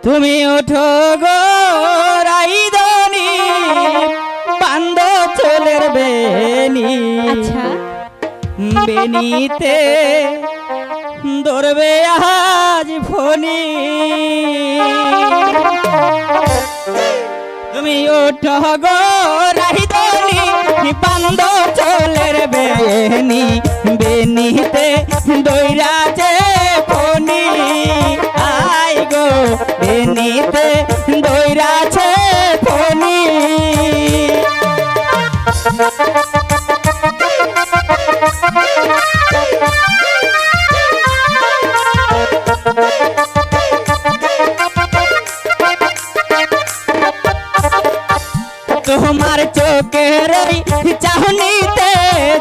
তুমি ওঠো গো রাইদনি বান্দ চলের বেনি। আচ্ছা বেনিতে ধরবে আজ ফনি। তুমি ওঠো গো রাইদনি বান্দ চলের বেনি। বেনিতে দইরাছে ফনি। আই গো বেনিতে দইরাছে ফনি। তোমার চোখের চাহনিতে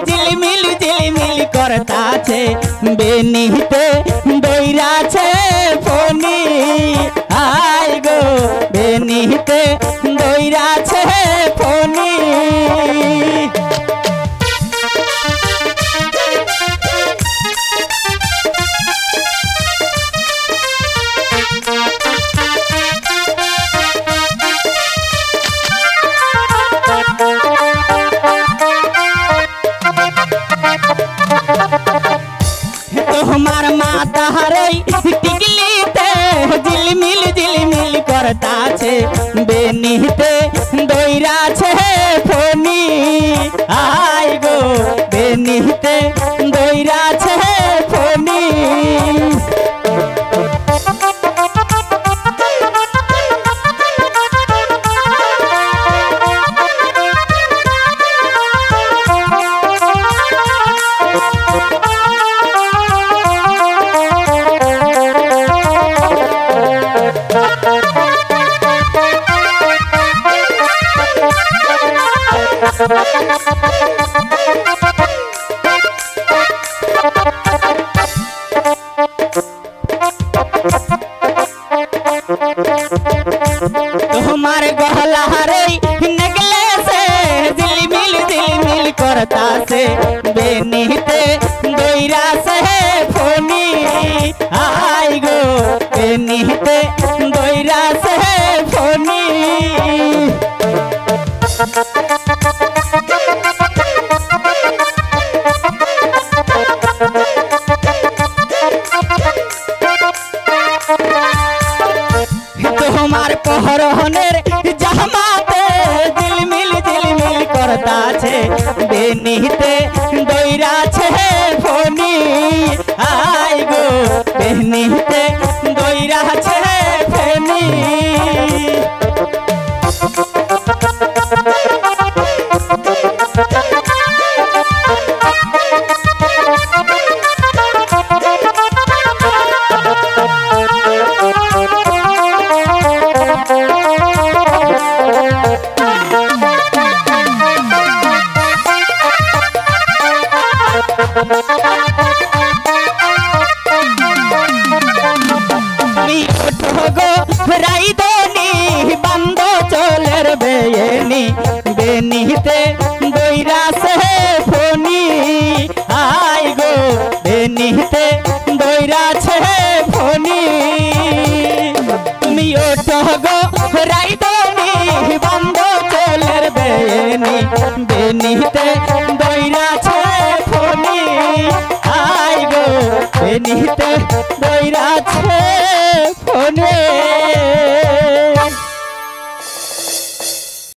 ঝিলমিল ঝিলমিল করতাছে। বেনিতে দইরাছে ফনি। আই গো বেনিতে দইরাছে ফনি। তোমার মাথার টিকলিতে ঝিলমিল ঝিলমিল করতাছে। বেনিতে দইরাছে ফনি। আই গো বেনিতে দইরাছে ফনি। তোমার গহলার নেকলেসে ঝিলমিল ঝিলমিল করতাছে। বেনিতে দইরাছে ফনি। আই গো বেনিতে দইরাছে ফনি। তোমার পহরনের জামাতে ঝিলমিল ঝিলমিল করতাছে। বেনিতে দইরাছে ফনি। আই গো বেনিতে দইরাছে ফনি। তুমি ওঠো গো রাইদনি বান্দ চলের বেনি। বেনিতে দইরাছে ফনি। আই গো বেনিতে দইরাছে ফনি। তুমি ওঠো গো রাইদনি বান্দ চলের বেনি। বেনিতে দইরাছে ফনি। আই গো বেনিতে দইরাছে